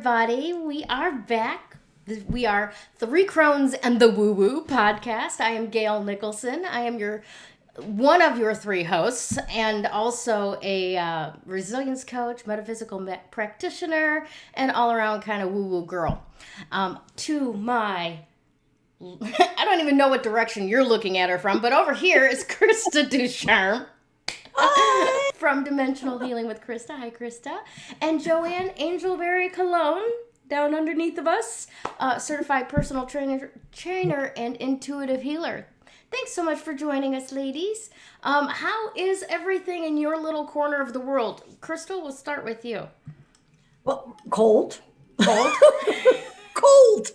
everybody. We are back. We are 3Crones and the Woo Woo podcast. I am Gayle Nicholson. I am one of your three hosts, and also a resilience coach, metaphysical practitioner, and all-around kind of woo-woo girl. To my, I don't even know what direction you're looking at her from, but over here is Krista Ducharme. From Dimensional Healing with Krista. Hi, Krista. And Joanne Angel Barry Colon, down underneath of us, certified personal trainer and intuitive healer. Thanks so much for joining us, ladies. How is everything in your little corner of the world? Crystal, we'll start with you. Well, cold. Cold? Cold.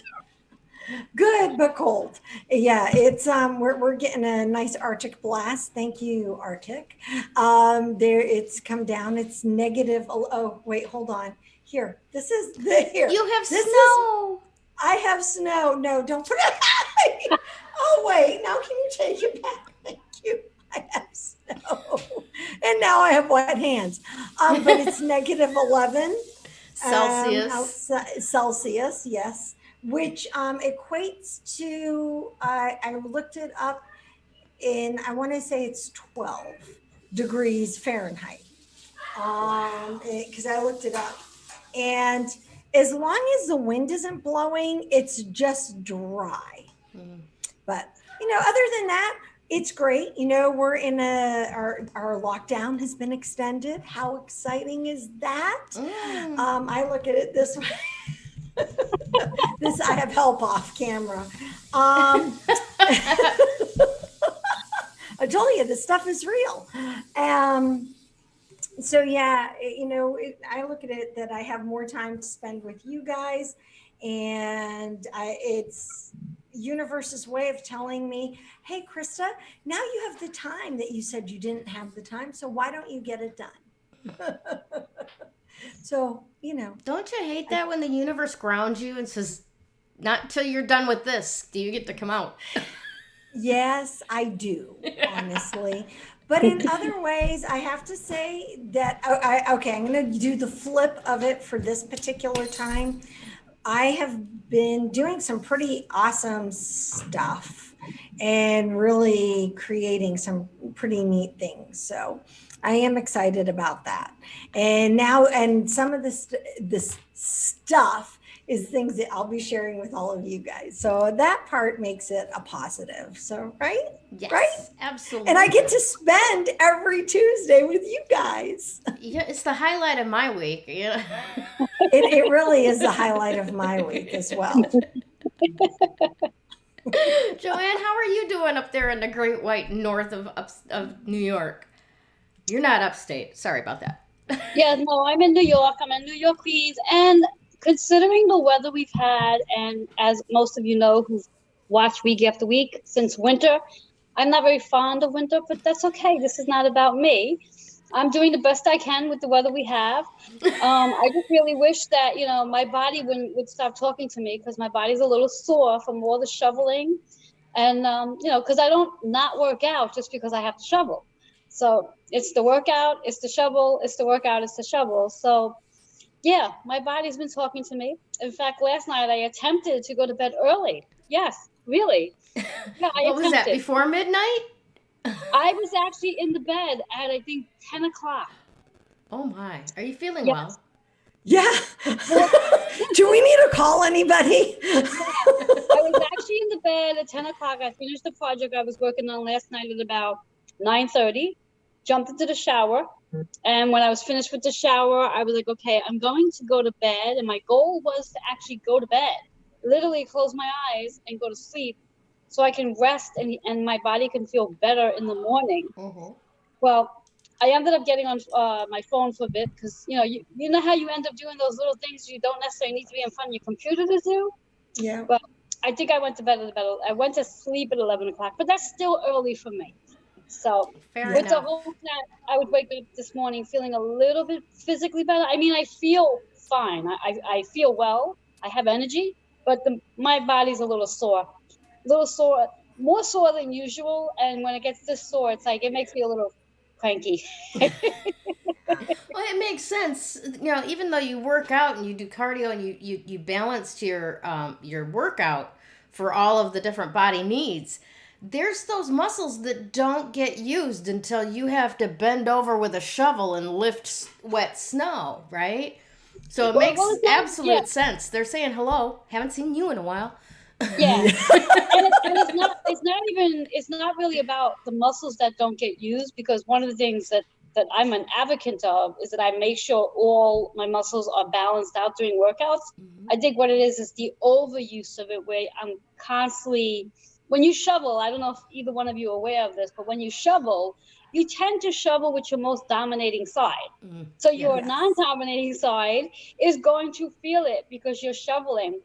Good, but cold. Yeah, it's we're getting a nice Arctic blast. Thank you, Arctic. It's come down. It's negative. Oh, wait, hold on. Here, this is the here. You have snow. I have snow. No, don't put it. Oh, wait. Now can you take it back? Thank you. I have snow, and now I have wet hands. But it's negative 11 Celsius. Celsius, yes. Which equates to, I looked it up I want to say it's 12 degrees Fahrenheit, because I looked it up. And as long as the wind isn't blowing, it's just dry. But, other than that, it's great. We're in our lockdown has been extended. How exciting is that? I look at it this way. I have help off camera. I told you this stuff is real. So yeah, I look at it that I have more time to spend with you guys, and it's universe's way of telling me, hey, Krista, now you have the time that you said you didn't have the time. So why don't you get it done? So, Don't you hate that when the universe grounds you and says, not until you're done with this do you get to come out? Yes, I do, honestly. But in other ways, I have to say that, I'm going to do the flip of it for this particular time. I have been doing some pretty awesome stuff and really creating some pretty neat things. So I am excited about that. And some of this stuff is things that I'll be sharing with all of you guys. So that part makes it a positive. So, right? Yes, right? Absolutely. And I get to spend every Tuesday with you guys. Yeah, it's the highlight of my week. Yeah. It really is the highlight of my week as well. Joanne, how are you doing up there in the Great White North of New York? You're not upstate. Sorry about that. Yeah, no, I'm in New York. I'm in New York, Queens. And considering the weather we've had, and as most of you know who've watched week after week since winter, I'm not very fond of winter, but that's okay. This is not about me. I'm doing the best I can with the weather we have. I just really wish that, my body would stop talking to me, because my body's a little sore from all the shoveling. And, because I don't not work out just because I have to shovel. So it's the workout, it's the shovel, it's the workout, it's the shovel. So yeah, my body's been talking to me. In fact, last night I attempted to go to bed early. Yes, really. Yeah, What was that, before midnight? I was actually in the bed at, I think, 10 o'clock. Oh my, are you feeling Yes. well? Yeah. Do we need to call anybody? I was actually in the bed at 10 o'clock. I finished the project I was working on last night at about 9:30, jumped into the shower. And when I was finished with the shower, I was like, okay, I'm going to go to bed. And my goal was to actually go to bed, literally close my eyes and go to sleep so I can rest and my body can feel better in the morning. Mm-hmm. Well, I ended up getting on my phone for a bit, because, you know how you end up doing those little things you don't necessarily need to be in front of your computer to do? Yeah. Well, I think I went to bed I went to sleep at 11 o'clock, but that's still early for me. So Fair with the enough. hope that I would wake up this morning feeling a little bit physically better. I mean, I feel fine. I feel well. I have energy, but my body's a little sore, more sore than usual. And when it gets this sore, it's like, it makes me a little cranky. Well, it makes sense. You know, even though you work out and you do cardio and you balance your workout for all of the different body needs, there's those muscles that don't get used until you have to bend over with a shovel and lift wet snow, right? So it makes Well, it's not, yeah, absolute sense. They're saying hello. Haven't seen you in a while. yeah. It's not really about the muscles that don't get used, because one of the things that I'm an advocate of is that I make sure all my muscles are balanced out during workouts. I think what it is the overuse of it, where I'm constantly, when you shovel, I don't know if either one of you are aware of this, but when you shovel, you tend to shovel with your most dominating side. So your Yeah. non-dominating side is going to feel it because you're shoveling.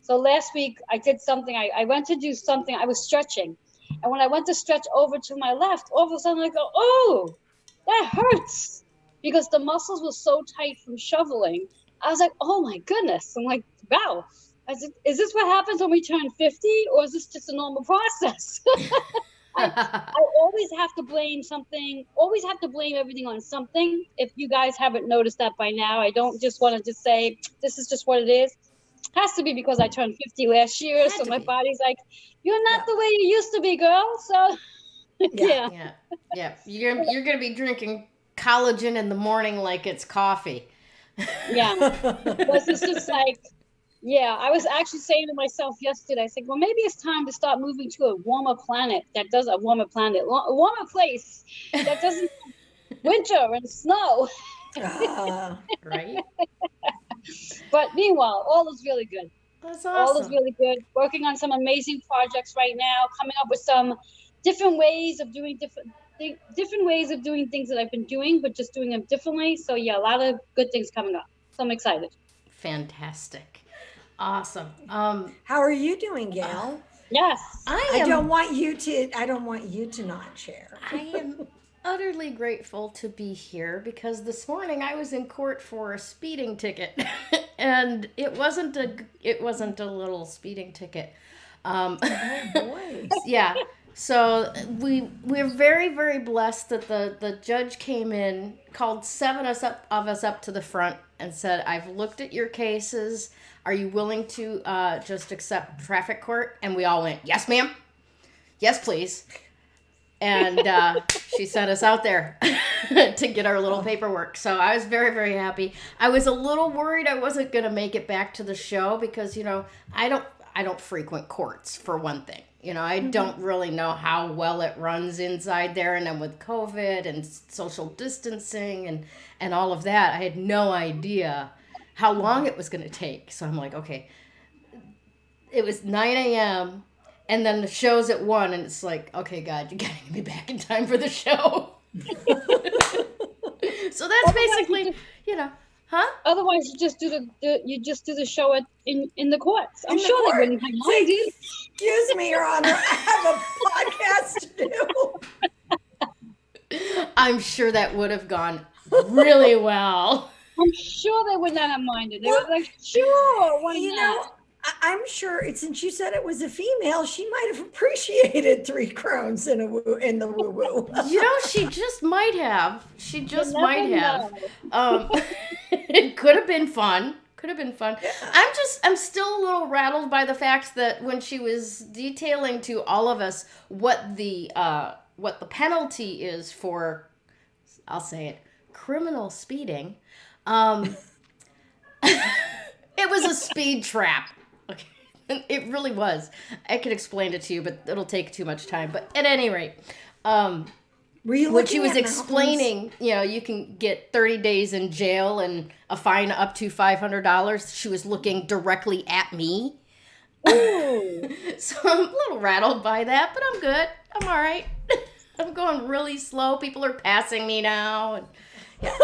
So last week I did something, I went to do something, I was stretching. And when I went to stretch over to my left, all of a sudden I go, oh, that hurts. Because the muscles were so tight from shoveling. I was like, oh my goodness. I'm like, wow. I said, is this what happens when we turn 50, or is this just a normal process? I always have to blame something, always have to blame everything on something. If you guys haven't noticed that by now, I don't just want to just say, this is just what it is. Has to be because I turned 50 last year. So my body's like, you're not the way you used to be, girl. So yeah. Yeah. You're gonna be drinking collagen in the morning like it's coffee. Yeah. Because it's just like, yeah, I was actually saying to myself yesterday, I said, well, maybe it's time to start moving to a warmer planet a warmer place that doesn't have winter and snow. Right? But meanwhile, all is really good. That's All is awesome. really good. Working on some amazing projects right now, coming up with some different ways of doing different ways of doing things that I've been doing, but just doing them differently. So yeah, a lot of good things coming up. So I'm excited. Fantastic. Awesome. How are you doing, Gail? Yes. I don't want you to not share. I am utterly grateful to be here because this morning I was in court for a speeding ticket, and it wasn't a little speeding ticket. Oh boy. Yeah. So we're very, very blessed that the judge came in, called seven of us up to the front, and said, "I've looked at your cases. Are you willing to just accept traffic court?" And we all went, "Yes, ma'am. Yes, please." And she sent us out there to get our little paperwork. So I was very, very happy. I was a little worried I wasn't going to make it back to the show because, you know, I don't frequent courts, for one thing. You know, I don't really know how well it runs inside there. And then with COVID and social distancing and all of that, I had no idea how long it was going to take. So I'm like, okay, it was 9 a.m. and then the show's at 1, and it's like, okay, God, you gotta get me back in time for the show. So that's basically, you know, huh? Otherwise, you just do the show in the courts. I'm In the sure court. they wouldn't have minded. Excuse me, Your Honor. I have a podcast to do. I'm sure that would have gone really well. I'm sure they would not have minded. They were like, sure, why You not? know, I'm sure since you said it was a female, she might have appreciated 3 Crones in the woo woo. You know, she just might have. She just never might have. know. It could have been fun. Could have been fun. I'm still a little rattled by the fact that when she was detailing to all of us what the penalty is for, I'll say it, criminal speeding. It was a speed trap. Okay. It really was. I could explain it to you, but it'll take too much time. But at any rate, when she was explaining, you know, you can get 30 days in jail and a fine up to $500, she was looking directly at me. Ooh. So I'm a little rattled by that, but I'm good. I'm all right. I'm going really slow. People are passing me now. And, yeah.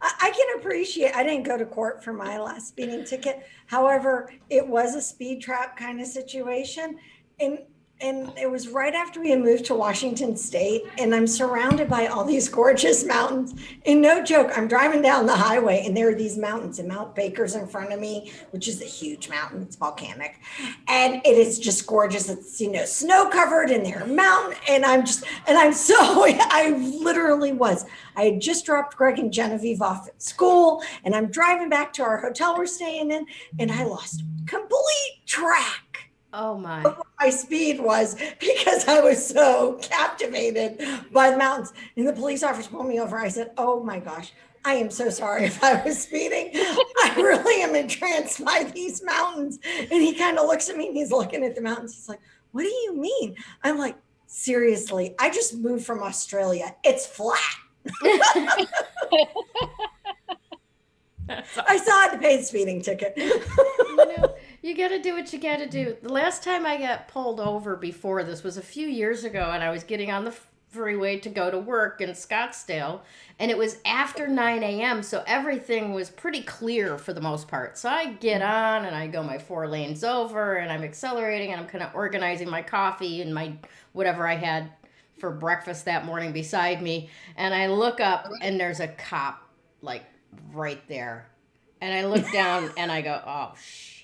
I can appreciate, I didn't go to court for my last speeding ticket. However, it was a speed trap kind of situation. And and it was right after we had moved to Washington State, and I'm surrounded by all these gorgeous mountains. And no joke, I'm driving down the highway, and there are these mountains, and Mount Baker's in front of me, which is a huge mountain. It's volcanic, and it is just gorgeous. It's snow covered, and they're mountain, and I literally was. I had just dropped Greg and Genevieve off at school, and I'm driving back to our hotel we're staying in, and I lost complete track. Oh my. What my speed was, because I was so captivated by the mountains. And the police officer pulled me over. I said, oh my gosh, I am so sorry if I was speeding. I really am entranced by these mountains. And he kind of looks at me and he's looking at the mountains. He's like, what do you mean? I'm like, seriously, I just moved from Australia. It's flat. I still had to pay the speeding ticket. You got to do what you got to do. The last time I got pulled over before this was a few years ago, and I was getting on the freeway to go to work in Scottsdale, and it was after 9 a.m., so everything was pretty clear for the most part. So I get on, and I go my 4 lanes over, and I'm accelerating, and I'm kind of organizing my coffee and my whatever I had for breakfast that morning beside me, and I look up, and there's a cop, like, right there. And I look down, and I go, oh, shit.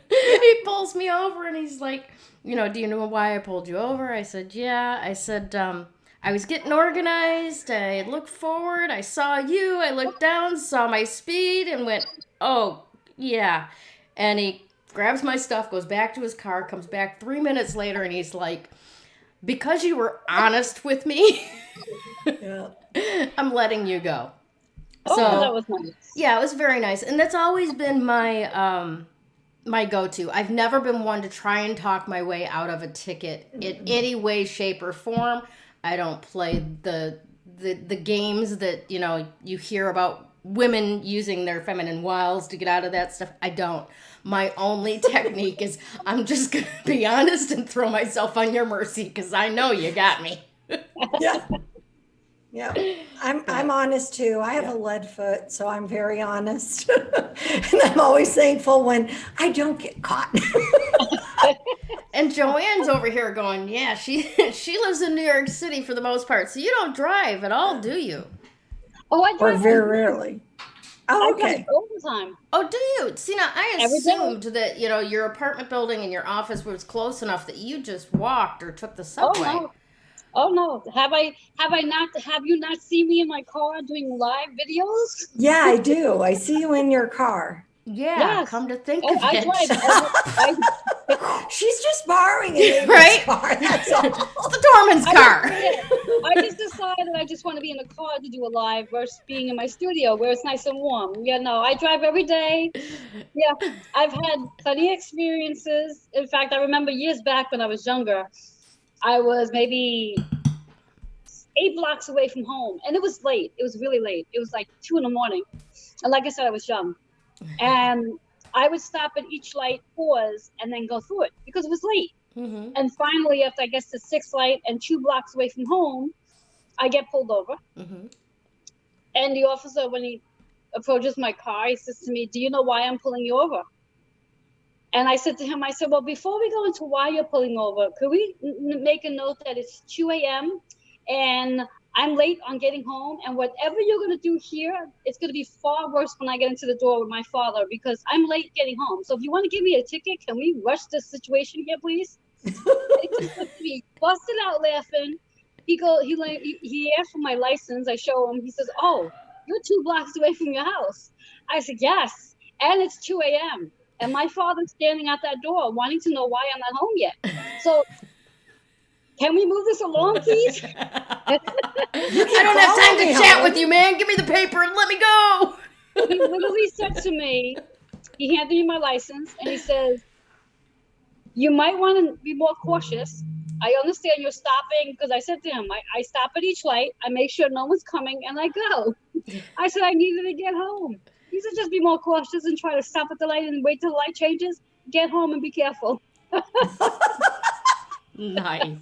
He pulls me over and he's like, do you know why I pulled you over? I said, yeah. I said, I was getting organized. I looked forward. I saw you. I looked down, saw my speed and went, oh, yeah. And he grabs my stuff, goes back to his car, comes back 3 minutes later, and he's like, because you were honest with me, yeah. I'm letting you go. So, that was nice. Yeah, it was very nice. And that's always been my my go-to. I've never been one to try and talk my way out of a ticket in any way, shape, or form. I don't play the games that, you hear about women using their feminine wiles to get out of that stuff. I don't. My only technique is I'm just going to be honest and throw myself on your mercy because I know you got me. Yeah. Yeah, I'm honest too. I have a lead foot, so I'm very honest. And I'm always thankful when I don't get caught. And Joanne's over here going, yeah, she lives in New York City for the most part, so you don't drive at all, do you? Oh, I drive. Or very rarely. Oh, okay. I drive all the time. Oh, do you? See, now, I assumed that, your apartment building and your office was close enough that you just walked or took the subway. Oh no! Have you not seen me in my car doing live videos? Yeah, I do. I see you in your car. Yeah, yes. Come to think of it. She's just borrowing it. Right? Car, that's all. It's the doorman's car. I just decided I just want to be in the car to do a live versus being in my studio where it's nice and warm. I drive every day. Yeah, I've had plenty of experiences. In fact, I remember years back when I was younger, I was maybe 8 blocks away from home, and it was late. It was really late. It was like 2 a.m. And like I said, I was young. And I would stop at each light, pause, and then go through it because it was late. Mm-hmm. And finally, after I guess the 6th light and 2 blocks away from home, I get pulled over. Mm-hmm. And the officer, when he approaches my car, he says to me, do you know why I'm pulling you over? And I said to him, well, before we go into why you're pulling over, could we make a note that it's 2 a.m. and I'm late on getting home, and whatever you're going to do here, it's going to be far worse when I get into the door with my father because I'm late getting home. So if you want to give me a ticket, can we rush this situation here, please? He busted out laughing. He asked for my license. I show him. He says, oh, you're 2 blocks away from your house. I said, yes, and it's 2 a.m. And my father's standing at that door wanting to know why I'm not home yet. So can we move this along, please? I don't have time to chat with you, man. Give me the paper and let me go. He literally said to me, he handed me my license, and he says, you might want to be more cautious. I understand you're stopping, because I said to him, I stop at each light, I make sure no one's coming, and I go. I said I needed to get home. He said, just be more cautious and try to stop at the light and wait till the light changes. Get home and be careful. Nice.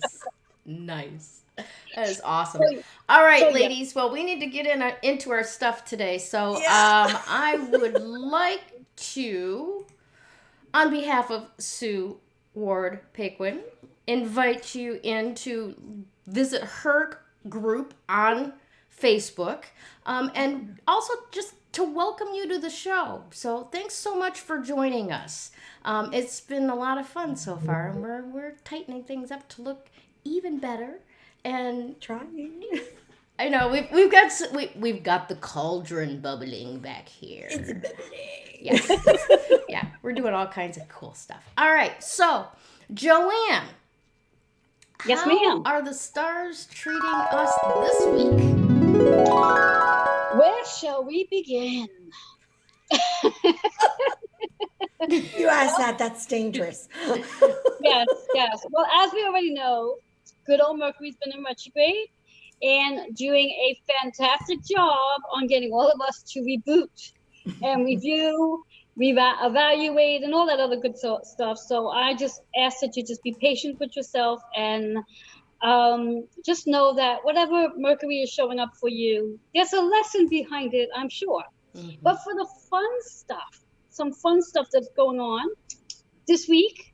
That is awesome. All right, ladies. Well, we need to get into our stuff today. So I would like to, on behalf of Sue, Ward Paquin invite you in to visit her group on Facebook, and also just to welcome you to the show. So thanks so much for joining us. It's been a lot of fun so far, and we're tightening things up to look even better. And Trying. I know we've got the cauldron bubbling back here. It's bubbling. Yes. Yeah, we're doing all kinds of cool stuff. All right, so Joanne. Yes, How ma'am. are the stars treating us this week? Where shall we begin? You ask that, that's dangerous. Yes. Well, as we already know, good old Mercury's been in retrograde and doing a fantastic job on getting all of us to reboot and review, evaluate, and all that other good stuff. So I just ask that you just be patient with yourself and just know that whatever Mercury is showing up for you, there's a lesson behind it, I'm sure. Mm-hmm. But for the fun stuff, some fun stuff that's going on this week,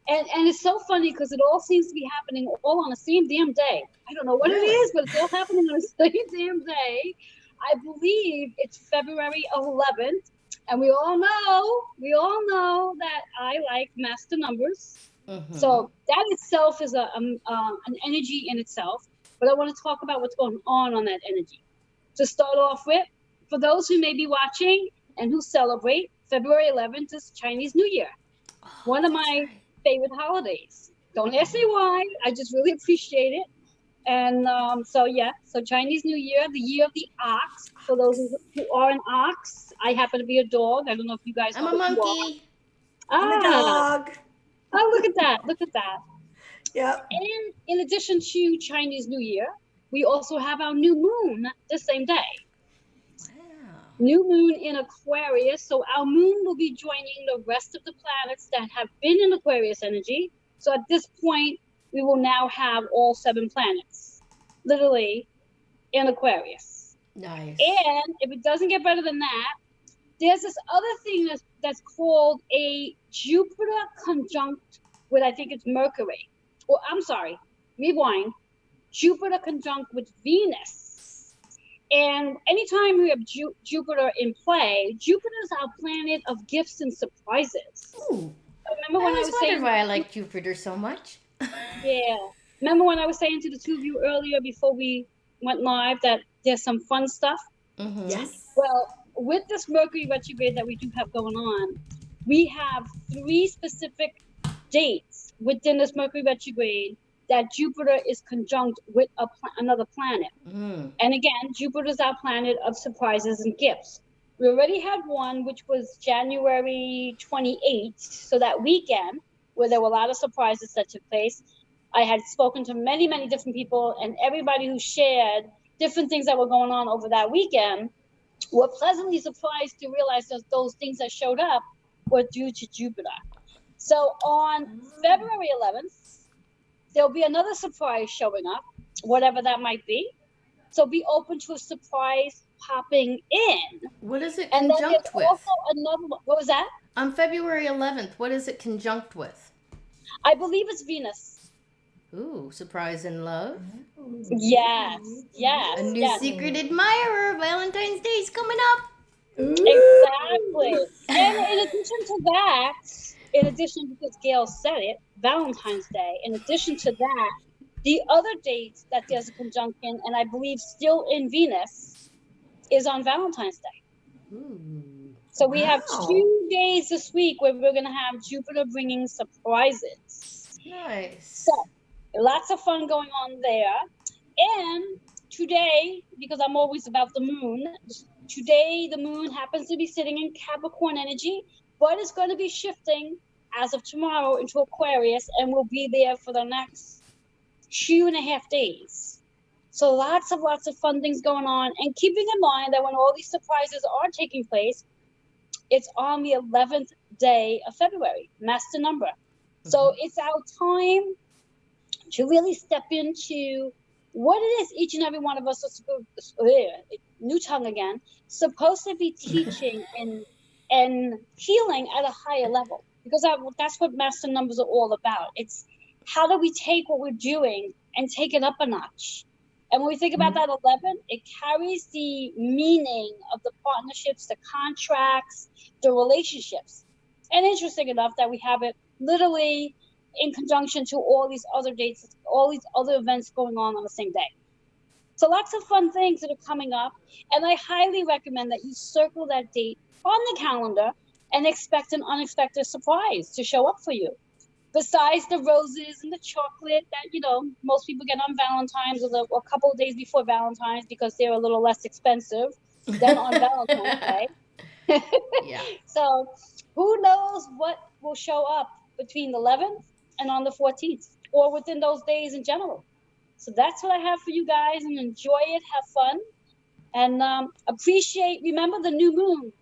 and it's so funny because it all seems to be happening all on the same damn day. I don't know what it is, but it's all happening on the same damn day. I believe it's February 11th, and we all know that I like master numbers. Mm-hmm. So that itself is an energy in itself. But I want to talk about what's going on that energy. To start off with, for those who may be watching and who celebrate, February 11th is Chinese New Year. One of my favorite holidays. Don't ask me why. I just really appreciate it. And so Chinese New Year, the year of the ox. For those who are an ox, I happen to be a dog. I don't know if you guys know. I'm a monkey. I'm a dog. Oh, look at that. Yep. And in addition to Chinese New Year, we also have our new moon the same day. Wow. New moon in Aquarius. So our moon will be joining the rest of the planets that have been in Aquarius energy. So at this point, we will now have all 7 planets, literally, in Aquarius. Nice. And if it doesn't get better than that, there's this other thing that's called a Jupiter conjunct with, I think it's Mercury. Or I'm sorry, rewind. Jupiter conjunct with Venus. And anytime we have Jupiter in play, Jupiter is our planet of gifts and surprises. Ooh. Remember when I was wondered saying why I like Jupiter so much. Yeah. Remember when I was saying to the two of you earlier before we went live that there's some fun stuff? Mm-hmm. Yes. Well, with this Mercury retrograde that we do have going on, we have 3 specific dates within this Mercury retrograde that Jupiter is conjunct with another planet. Mm. And again, Jupiter is our planet of surprises and gifts. We already had one, which was January 28th, so that weekend, where there were a lot of surprises that took place. I had spoken to many, many different people, and everybody who shared different things that were going on over that weekend were pleasantly surprised to realize that those things that showed up were due to Jupiter. So on February 11th, there'll be another surprise showing up, whatever that might be. So be open to a surprise popping in. What is it And then conjunct there's with? also another one. What was that? On February 11th, what is it conjunct with? I believe it's Venus. Ooh, surprise in love. Yes. A new secret admirer. Valentine's Day's coming up. Exactly. And in addition, because Gayle said it, Valentine's Day, in addition to that, the other dates that there's a conjunction, and I believe still in Venus, is on Valentine's Day. Ooh. So we have 2 days this week where we're going to have Jupiter bringing surprises. Nice. So lots of fun going on there. And today, because I'm always about the moon, today the moon happens to be sitting in Capricorn energy, but it's going to be shifting as of tomorrow into Aquarius and will be there for the next 2.5 days. So lots of fun things going on. And keeping in mind that when all these surprises are taking place, it's on the 11th day of February, master number. So it's our time to really step into what it is each and every one of us are supposed to be teaching and healing at a higher level. because that's what master numbers are all about. It's how do we take what we're doing and take it up a notch? And when we think about that 11, it carries the meaning of the partnerships, the contracts, the relationships. And interesting enough that we have it literally in conjunction to all these other dates, all these other events going on the same day. So lots of fun things that are coming up. And I highly recommend that you circle that date on the calendar and expect an unexpected surprise to show up for you. Besides the roses and the chocolate that, you know, most people get on Valentine's or a couple of days before Valentine's because they're a little less expensive than on Valentine's Day. Yeah. So who knows what will show up between the 11th and on the 14th or within those days in general. So that's what I have for you guys, and enjoy it, have fun, and remember the new moon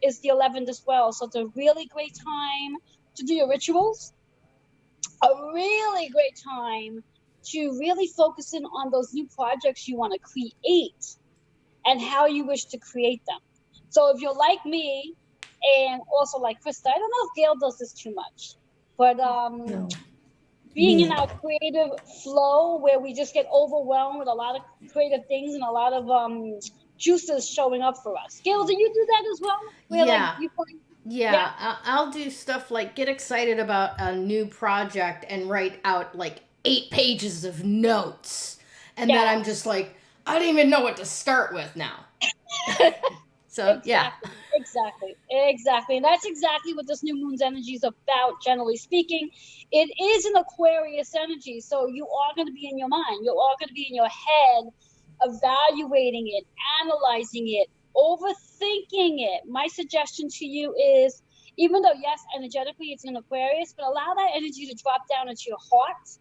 is the 11th as well. So it's a really great time to do your rituals, a really great time to really focus in on those new projects you want to create and how you wish to create them. So if you're like me and also like Krista, I don't know if Gayle does this too much, but No. being in our creative flow where we just get overwhelmed with a lot of creative things and a lot of juices showing up for us. Gayle, do you do that as well? Where, Yeah. Yeah. I'll do stuff like get excited about a new project and write out like 8 pages of notes. And then I'm just like, I don't even know what to start with now. So, Exactly. And that's exactly what this new moon's energy is about, generally speaking. It is an Aquarius energy, so you are going to be in your mind. You're all going to be in your head, evaluating it, analyzing it, overthinking it. My suggestion to you is, even though, yes, energetically it's in Aquarius, but allow that energy to drop down into your heart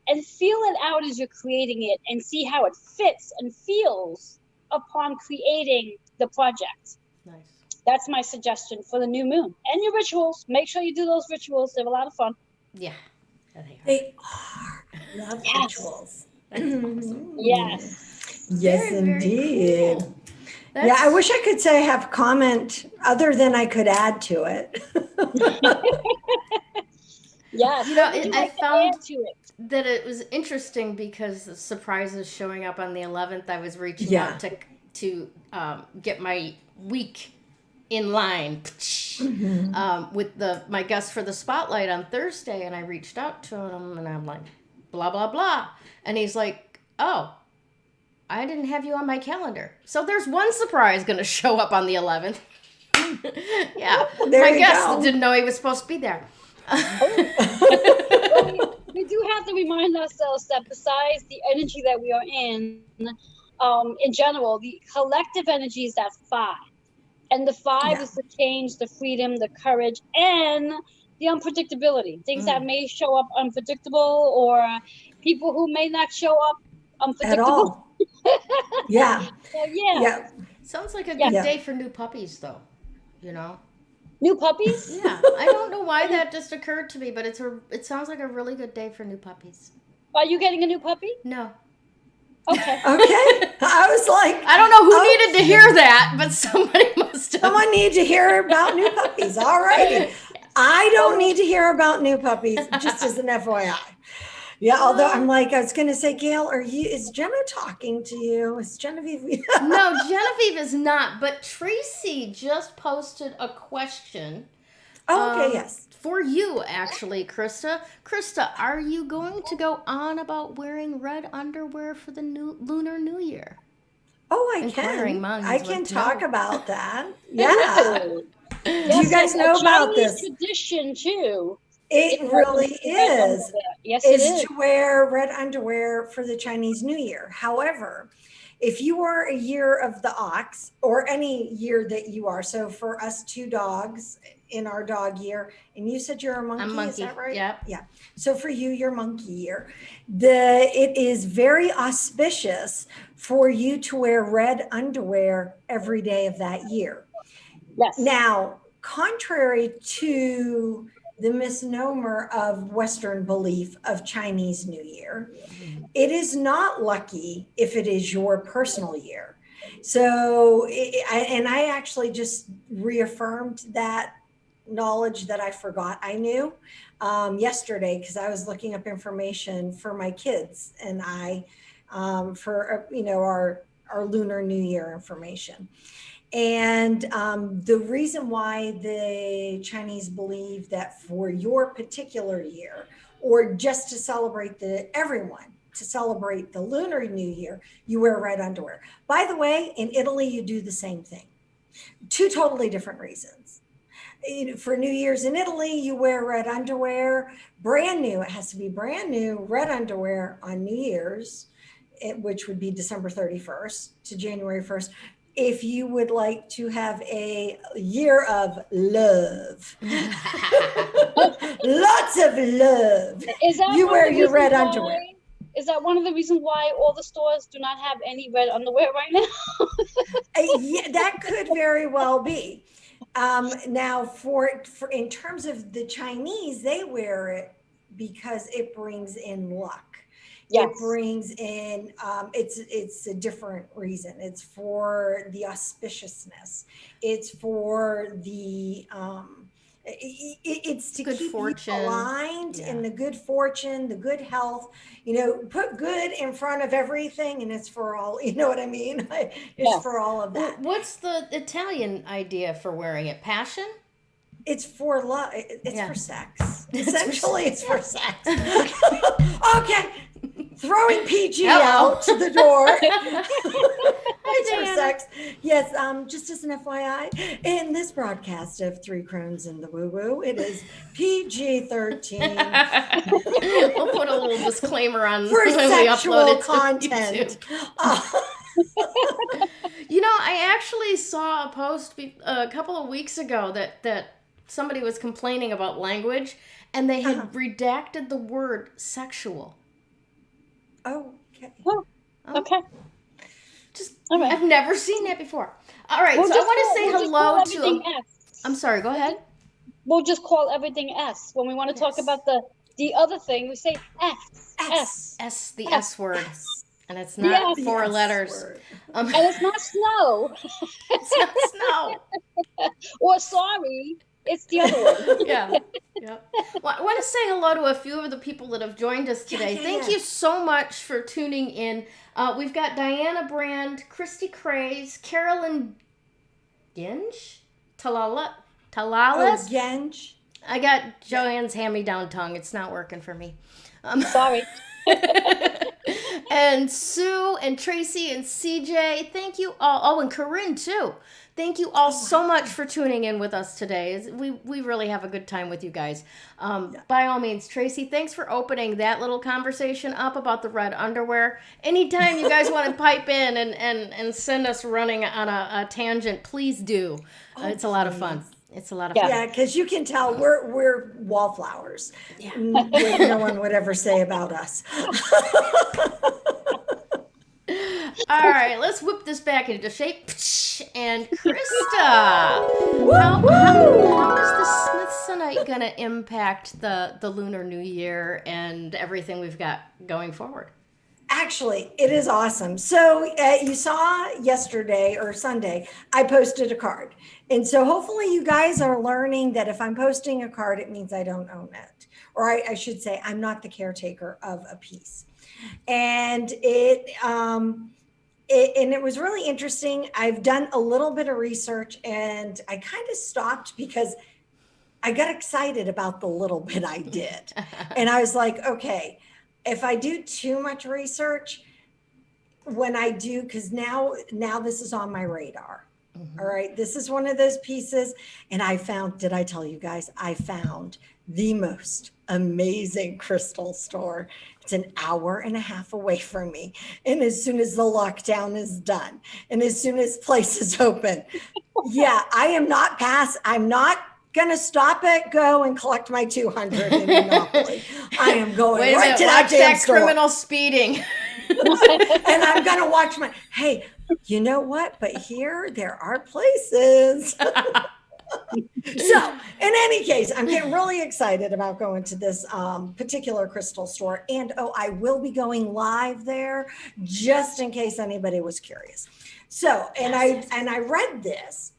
and feel it out as you're creating it and see how it fits and feels upon creating the project. Nice. That's my suggestion for the new moon. And your rituals. Make sure you do those rituals. They're a lot of fun. Yeah. They are. Love rituals. Yes. Yes, Very, very indeed. cool. Yeah, I wish I could say I have comment other than I could add to it. Yes. You know, What would you I like to found add to it? that it was interesting because the surprises showing up on the 11th, I was reaching Yeah. out to get my week in line with my guest for the spotlight on Thursday, and I reached out to him and I'm like, blah blah blah, and he's like, oh, I didn't have you on my calendar. So there's one surprise going to show up on the 11th. Yeah, There my you guest go. didn't know he was supposed to be there. We do have to remind ourselves that besides the energy that we are in general, the collective energy is that 5. And the 5 is the change, the freedom, the courage, and the unpredictability. Things that may show up unpredictable, or people who may not show up unpredictable. At all. Yeah. So, yeah. Sounds like a good day for new puppies, though. You know? New puppies? Yeah. I don't know why that just occurred to me, but it sounds like a really good day for new puppies. Are you getting a new puppy? No. Okay. Okay. I was like, I don't know who needed to hear that, but somebody must have. someone needed to hear about new puppies. All righty. I don't need to hear about new puppies, just as an FYI. Yeah, although I'm like, I was going to say, Gayle, is Jenna talking to you? Is Genevieve? No, Genevieve is not, but Tracy just posted a question. Oh, okay, yes. For you, actually, Krista. Krista, are you going to go on about wearing red underwear for the Lunar New Year? Oh, I Inquiring can. minds I can want to talk know. about that. Yeah. Yes, you guys it's know a about Chinese this? tradition, too. It really is. Yes, it is. To wear red underwear for the Chinese New Year. However, if you are a year of the ox, or any year that you are, so for us 2 dogs in our dog year, and you said you're a monkey, I'm monkey. is that right? Yep. Yeah. So for you, your monkey year, it is very auspicious for you to wear red underwear every day of that year. Yes. Now, contrary to the misnomer of Western belief of Chinese New Year, it is not lucky if it is your personal year. So, I actually just reaffirmed that knowledge that I forgot I knew yesterday, because I was looking up information for my kids and for our Lunar New Year information. And the reason why the Chinese believe that for your particular year, or just to celebrate to celebrate the Lunar New Year, you wear red underwear. By the way, in Italy, you do the same thing. Two totally different reasons. For New Year's in Italy, you wear red underwear, brand new. It has to be brand new red underwear on New Year's, which would be December 31st to January 1st. If you would like to have a year of love, lots of love, you wear your red underwear. Is that one of the reasons why all the stores do not have any red underwear right now? Yeah, that could very well be. Now, for in terms of the Chinese, they wear it because it brings in luck. Yes. It brings in, it's a different reason. It's for the auspiciousness. It's for the, it's to good keep fortune. You aligned in the good fortune, the good health. Put good in front of everything, and it's for all. You know what I mean? It's for all of that. What's the Italian idea for wearing it? Passion? It's for love. It's for sex. Essentially, it's for sex. Okay. Throwing PG out the door. It's for sex. Yes, just as an FYI, in this broadcast of 3Crones and the Woo Woo, it is PG-13. We'll put a little disclaimer on for when sexual we upload it content. I actually saw a post a couple of weeks ago that somebody was complaining about language, and they had redacted the word sexual. Okay. Oh, okay. Right. I've never seen that before. All right, so I want to say hello to. I'm sorry. Go ahead. We'll just call everything S. When we want to talk about the other thing, we say S. S. The S word, and it's not four letters. And it's not snow. It's not snow. Or sorry. It's the other one. Yeah. Well, I want to say hello to a few of the people that have joined us today. Thank you so much for tuning in. We've got Diana Brand, Christy Craze, Carolyn Genj, Talalas. Genj. I got Joanne's hand-me-down tongue. It's not working for me. Sorry. And Sue and Tracy and CJ, thank you all. Oh, and Corinne too. Thank you all so much for tuning in with us today. We really have a good time with you guys. By all means, Tracy, thanks for opening that little conversation up about the red underwear. Anytime you guys want to pipe in and send us running on a tangent, please do. It's a lot of fun. It's a lot of fun. Yeah, because you can tell we're wallflowers. Yeah. No one would ever say about us. All right, let's whip this back into shape. And Krista, how is the Smithsonite going to impact the Lunar New Year and everything we've got going forward? Actually, it is awesome. So you saw yesterday or Sunday, I posted a card. And so hopefully you guys are learning that if I'm posting a card, it means I don't own it. Or I should say, I'm not the caretaker of a piece. And it was really interesting. I've done a little bit of research, and I kind of stopped because I got excited about the little bit I did. And I was like, okay, if I do too much research, when I do, because now this is on my radar. Mm-hmm. All right. This is one of those pieces. And I found, did I tell you guys, I found the most amazing crystal store. It's an hour and a half away from me. And as soon as the lockdown is done, and as soon as places open, I'm not going to stop it, go and collect my 200 in Monopoly. I am going right to that damn store. Criminal speeding. And I'm going to watch hey, you know what? But here there are places. So in any case, I'm getting really excited about going to this particular crystal store. And I will be going live there just in case anybody was curious. So, and I read this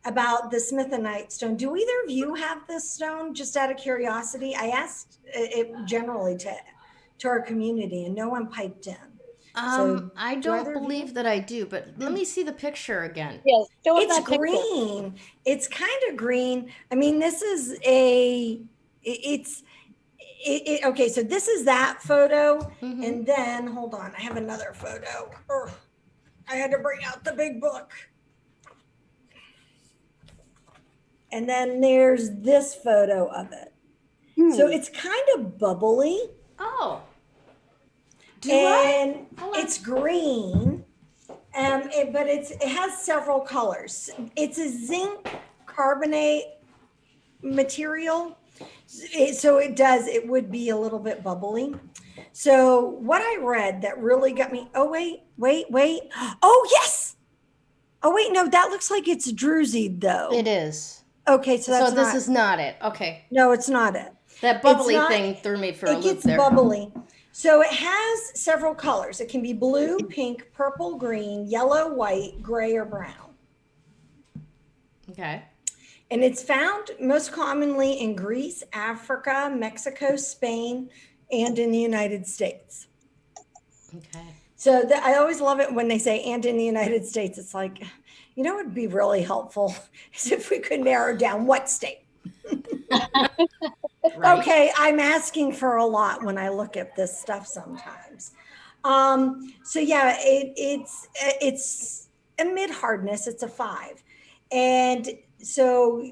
about the Smithsonite stone. Do either of you have this stone? Just out of curiosity, I asked it generally to our community, and no one piped in. So I do don't either of you? believe that I do, but let me see the picture again. Yes, show us It's that picture. green. It's kind of green. I mean, this is okay. So this is that photo, and then hold on, I have another photo. Ugh, I had to bring out the big book. And then there's this photo of it. So it's kind of bubbly. Oh. And it's green. But it has several colors. It's a zinc carbonate material. So it would be a little bit bubbly. So what I read that really got me, oh, wait. Oh, yes. Oh, wait, no, that looks like it's drusied though. It is. Okay, so that's this is not it. Okay. No, it's not it. That bubbly thing threw me for a loop gets there. bubbly. So it has several colors. It can be blue, pink, purple, green, yellow, white, gray, or brown. Okay. And it's found most commonly in Greece, Africa, Mexico, Spain, and in the United States. Okay. So I always love it when they say, and in the United States. It's like, you know, what would be really helpful is if we could narrow down what state. Right. Okay, I'm asking for a lot when I look at this stuff sometimes. So yeah, it's a mid hardness. It's a 5, and so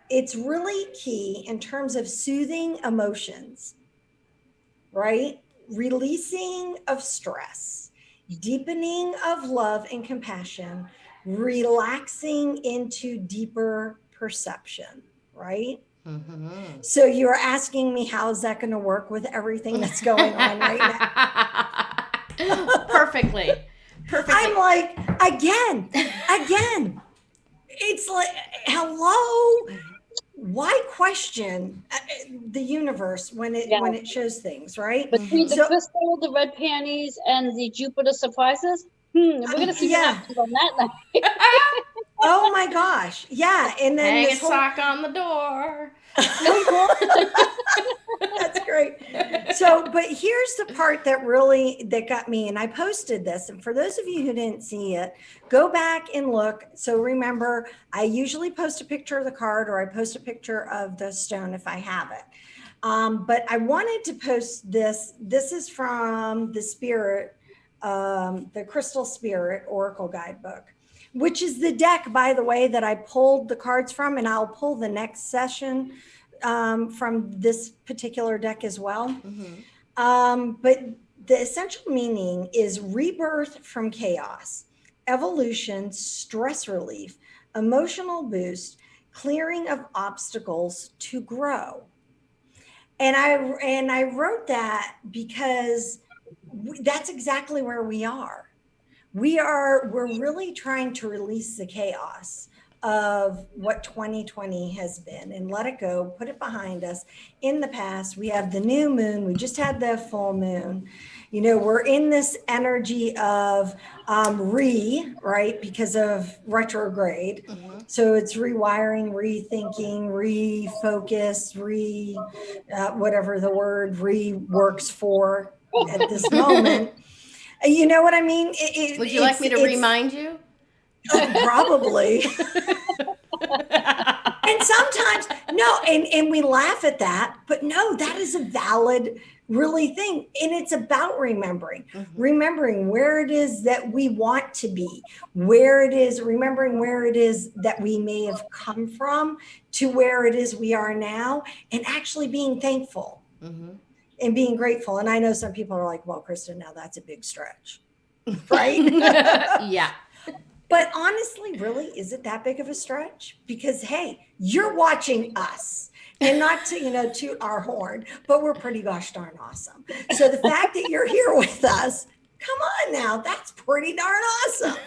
it's really key in terms of soothing emotions, right? Releasing of stress, deepening of love and compassion, relaxing into deeper perception, right? Mm-hmm. So you're asking me, how is that going to work with everything that's going on right now? Perfectly. I'm like, again. It's like, hello. Why question the universe when it shows things, right? Between the crystal, the red panties, and the Jupiter surprises, we're gonna see what happens on that night. Oh my gosh. Yeah. And then hang a sock on the door. That's great. So, but here's the part that got me, and I posted this. And for those of you who didn't see it, go back and look. So remember, I usually post a picture of the card, or I post a picture of the stone if I have it. But I wanted to post this. This is from the Spirit, the Crystal Spirit Oracle Guidebook, which is the deck, by the way, that I pulled the cards from, and I'll pull the next session from this particular deck as well. Mm-hmm. But the essential meaning is rebirth from chaos, evolution, stress relief, emotional boost, clearing of obstacles to grow. And I wrote that because that's exactly where we are. We're really trying to release the chaos of what 2020 has been and let it go, put it behind us. In the past, we have the new moon. We just had the full moon. You know, we're in this energy of right? Because of retrograde. Mm-hmm. So it's rewiring, rethinking, refocus, whatever the word works for at this moment. You know what I mean? Would you like me to remind you? Probably. And sometimes, no, and we laugh at that, but no, that is a valid, really thing. And it's about remembering, remembering where it is that we want to be, remembering where it is that we may have come from to where it is we are now, and actually being thankful. Mm-hmm. And being grateful. And I know some people are like, well, Krista, now that's a big stretch, right? Yeah. But honestly, really, is it that big of a stretch? Because, hey, you're watching us, and not to, toot our horn, but we're pretty gosh darn awesome. So the fact that you're here with us, come on now, that's pretty darn awesome.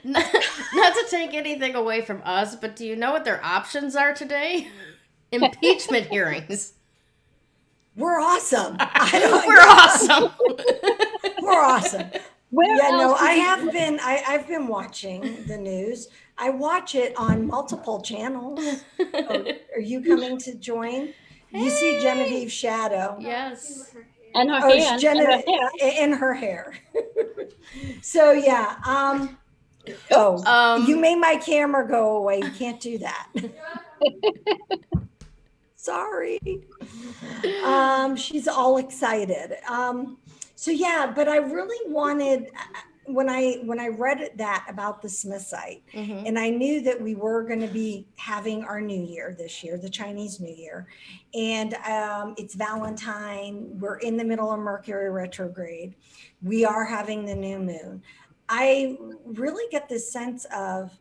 Not to take anything away from us, but do you know what their options are today? Impeachment hearings. We're awesome. We're awesome. We're awesome. I've been watching the news. I watch it on multiple channels. Oh, are you coming to join? You see Genevieve's shadow. Yes. And her Oh, hair. it's And her hair. in her hair. So yeah. You made my camera go away. You can't do that. Sorry. She's all excited. So yeah, but I really wanted when I read that about the Smithsite, and I knew that we were going to be having our New Year this year, the Chinese New Year, and it's Valentine. We're in the middle of Mercury retrograde. We are having the new moon. I really get this sense of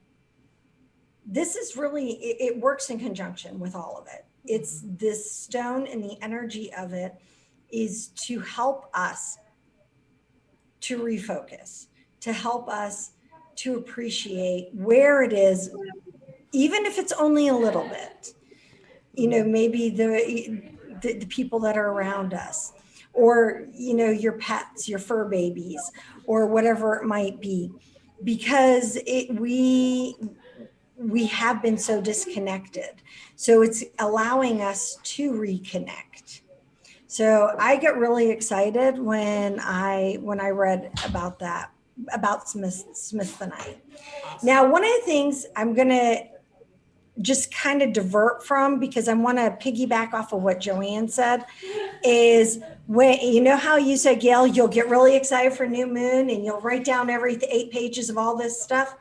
this is really it works in conjunction with all of it. It's this stone, and the energy of it is to help us to refocus, to help us to appreciate where it is, even if it's only a little bit. Maybe the people that are around us, or your pets, your fur babies, or whatever it might be, because we have been so disconnected. So it's allowing us to reconnect. So I get really excited when I read about that, about Smithsonite. Now, one of the things I'm going to just kind of divert from, because I want to piggyback off of what Joanne said, is when, how you said, Gayle, you'll get really excited for new moon and you'll write down every 8 pages of all this stuff.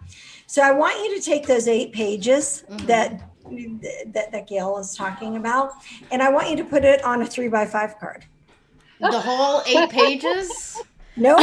So I want you to take those 8 pages that Gayle is talking about, and I want you to put it on a 3x5 card. The whole 8 pages? No.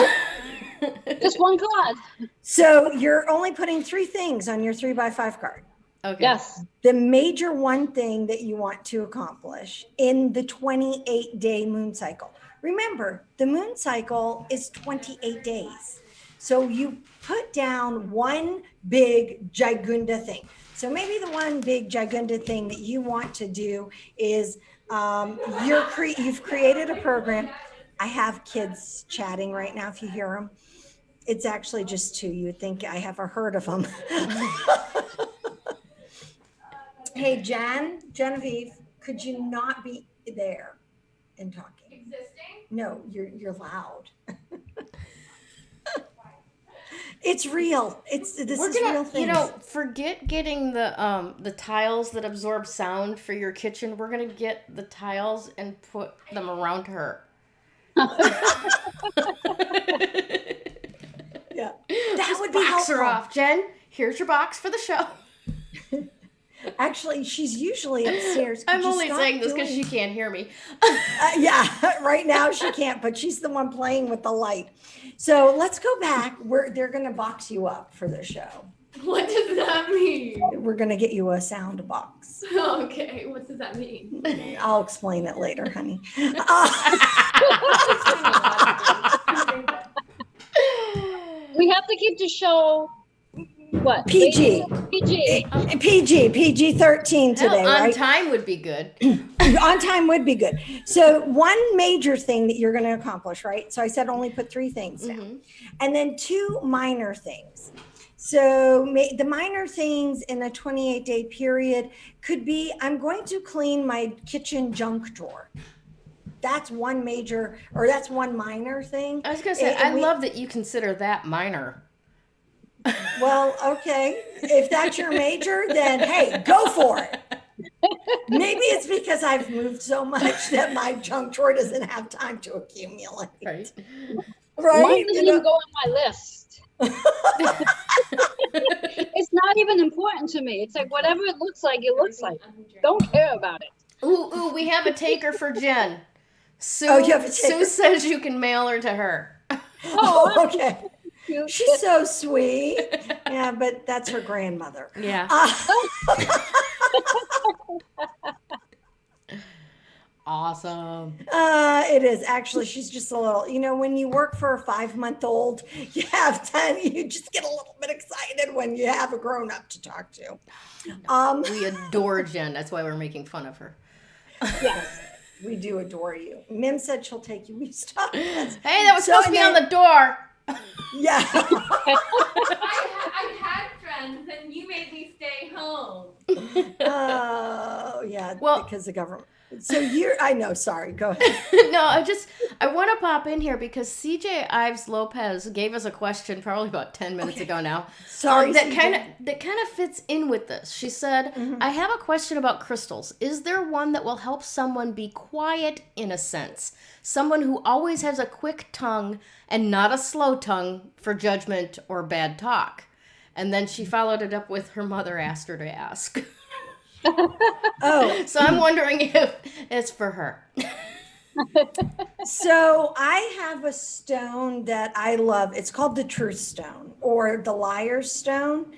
Just one card. So you're only putting 3 things on your 3x5 card. Okay. Yes. The major one thing that you want to accomplish in the 28-day moon cycle. Remember, the moon cycle is 28 days. So you put down one big Jagunda thing. So maybe the one big Jagunda thing that you want to do is you've created a program. I have kids chatting right now, if you hear them. It's actually just 2. You would think I have a herd of them. Hey, Genevieve, could you not be there and talking? Existing? No, you're loud. It's real. This is real thing. Forget getting the tiles that absorb sound for your kitchen. We're gonna get the tiles and put them around her. Yeah, that would be Box helpful. her off, Jen. Here's your box for the show. Actually, she's usually upstairs. I'm only saying this because she can't hear me. Yeah, right now she can't, but she's the one playing with the light. So let's go back. They're going to box you up for the show. What does that mean? We're going to get you a sound box. Okay, what does that mean? I'll explain it later, honey. We have to keep the show, what? PG. PG 13 today, Hell, on right? time would be good. On time would be good. So one major thing that you're going to accomplish, right? So I said only put 3 things down, and then 2 minor things. So the minor things in a 28-day period could be, I'm going to clean my kitchen junk drawer. That's one major, or that's one minor thing. I was gonna say, I love that you consider that minor. Well, okay. If that's your major, then hey, go for it. Maybe it's because I've moved so much that my junk drawer doesn't have time to accumulate. Right. Mine doesn't even go on my list. It's not even important to me. It's like whatever it looks like, it looks like. Don't care about it. Ooh, we have a taker for Jen. Sue, you have a taker? Sue says you can mail her to her. Oh, okay. She's so sweet. Yeah, but that's her grandmother. Yeah. Awesome. It is. Actually, she's just a little, when you work for a 5-month-old, you just get a little bit excited when you have a grown-up to talk to. We adore Jen. That's why we're making fun of her. Yes, we do adore you. Mim said she'll take you. We stop. Hey, that was supposed to be on the door. Yeah. I had friends and you made me stay home. Oh, yeah, Well- because the government. So I know, sorry, go ahead. No, I want to pop in here because CJ Ives Lopez gave us a question probably about 10 minutes ago now. Sorry, that CJ. kind of fits in with this. She said, I have a question about crystals. Is there one that will help someone be quiet in a sense? Someone who always has a quick tongue and not a slow tongue for judgment or bad talk. And then she followed it up with her mother asked her to ask. Oh, So I'm wondering if it's for her. so I have a stone that I love. It's called the Truth Stone or the Liar's Stone.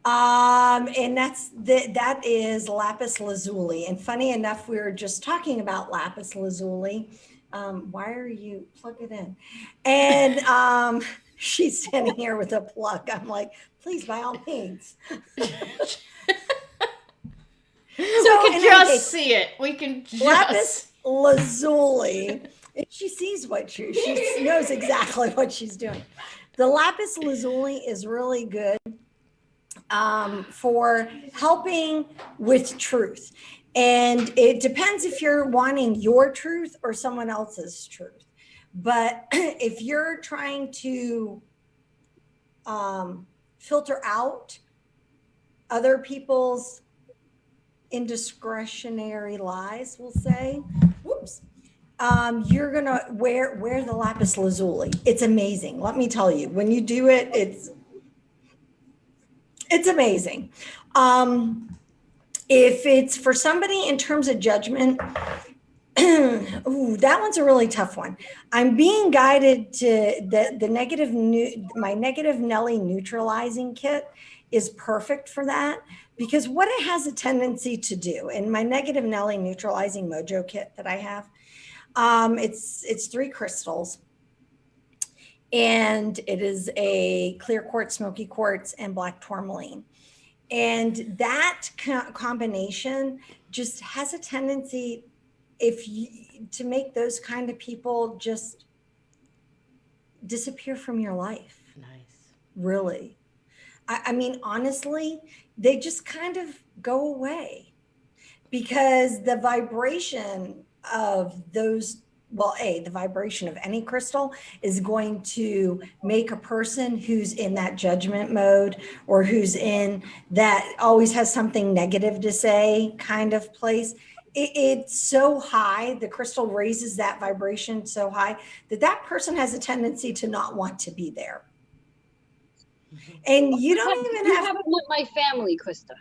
And that is lapis lazuli. And funny enough, we were just talking about lapis lazuli. Why are you plug it in? And she's standing here with a plug. I'm like, please, by all means. We can in any just case, see it. We can just. lapis lazuli. She sees she knows exactly what she's doing. The lapis lazuli is really good for helping with truth. And it depends if you're wanting your truth or someone else's truth. But if you're trying to filter out other people's indiscretionary lies, we'll say, you're gonna wear the lapis lazuli. It's amazing. Let me tell you, when you do it, it's amazing. If it's for somebody in terms of judgment, ooh, that one's a really tough one. I'm being guided to my negative Nelly neutralizing kit is perfect for that, because what it has a tendency to do, in my negative Nelly neutralizing mojo kit that I have, it's 3 crystals, and it is a clear quartz, smoky quartz, and black tourmaline. And that combination just has a tendency to make those kind of people just disappear from your life. Nice. Really. I mean, honestly, they just kind of go away because the vibration of those, the vibration of any crystal is going to make a person who's in that judgment mode or who's in that always has something negative to say kind of place. It's so high, the crystal raises that vibration so high that person has a tendency to not want to be there. And you don't even have. You haven't met my family, Krista.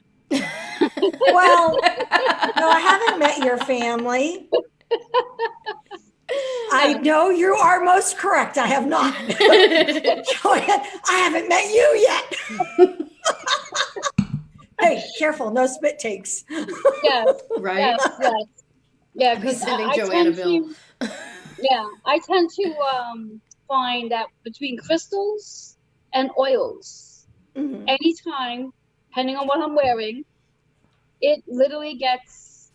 Well, no, I haven't met your family. I know you are most correct. I have not. Joanne, I haven't met you yet. Hey, careful, no spit takes. Yes, Right? yes. Yeah, Be because sending I Joanne a tend bill. I tend to find that between crystals and oils, anytime, depending on what I'm wearing, it literally gets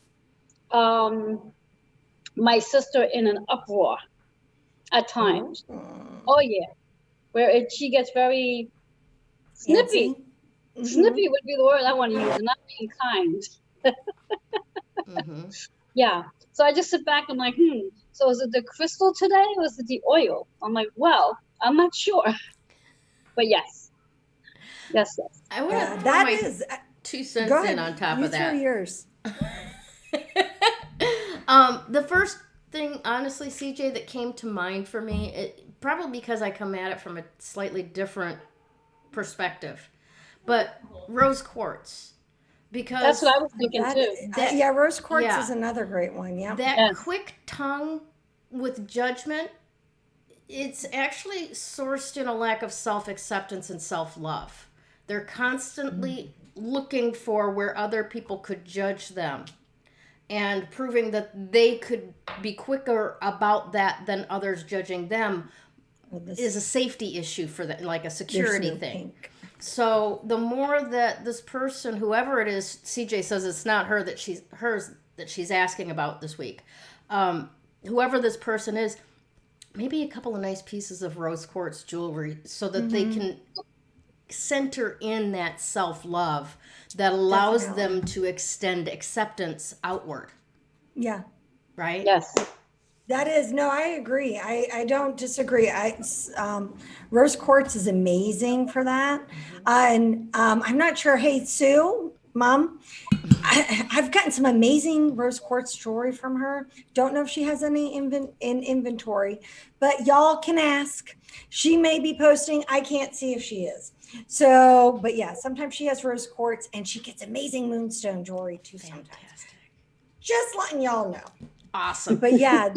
my sister in an uproar at times. Oh yeah, where she gets very snippy. Snippy would be the word I want to use, and not being kind. Yeah. So I just sit back and I'm like, so is it the crystal today or is it the oil? I'm like, well, I'm not sure. But yes. I want to that my is 2 cents go ahead. in on top You of that. throw yours. The first thing, honestly, CJ, that came to mind for me, probably because I come at it from a slightly different perspective, but rose quartz. Because that's what I was thinking too. Rose quartz is another great one. Yeah. That quick tongue with judgment, it's actually sourced in a lack of self-acceptance and self-love. They're constantly looking for where other people could judge them and proving that they could be quicker about that than others judging them is a safety issue for them, like a security thing. Pink. So the more that this person, whoever it is, CJ says it's not hers that she's asking about this week. Whoever this person is, maybe a couple of nice pieces of rose quartz jewelry so that they can center in that self-love that allows Definitely. them to extend acceptance outward, Yeah. right? Yes. That is, no, I agree. I don't disagree. Rose quartz is amazing for that. And I'm not sure. Hey, Sue, Mom, I've gotten some amazing rose quartz jewelry from her. Don't know if she has any in inventory, but y'all can ask. She may be posting. I can't see if she is. So, but yeah, sometimes she has rose quartz and she gets amazing moonstone jewelry too sometimes. Fantastic. Just letting y'all know. Awesome. But yeah,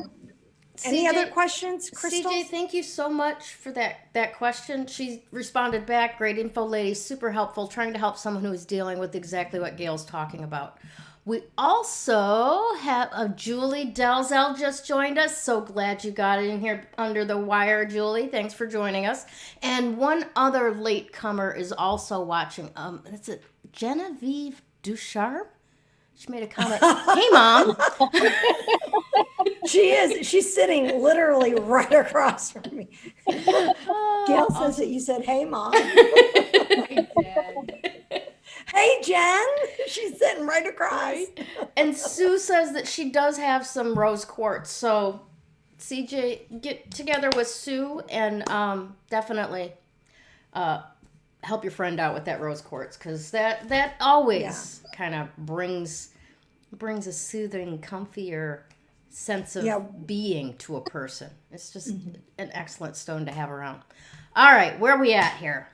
any CJ other questions, Crystal? CJ, thank you so much for that question. She responded back, great info, lady, super helpful, trying to help someone who is dealing with exactly what Gayle's talking about. We also have Julie Dalzell just joined us. So glad you got in here under the wire, Julie. Thanks for joining us. And one other latecomer is also watching. Is it Genevieve Ducharme? She made a comment. Hey, Mom. She is. She's sitting literally right across from me. Gail says that you said, "Hey, Mom." Hey, Jen. She's sitting right across. Right? And Sue says that she does have some rose quartz. So, CJ, get together with Sue and definitely help your friend out with that rose quartz, because that always kind of brings a soothing, comfier sense of being to a person. It's just an excellent stone to have around. All right, where are we at here?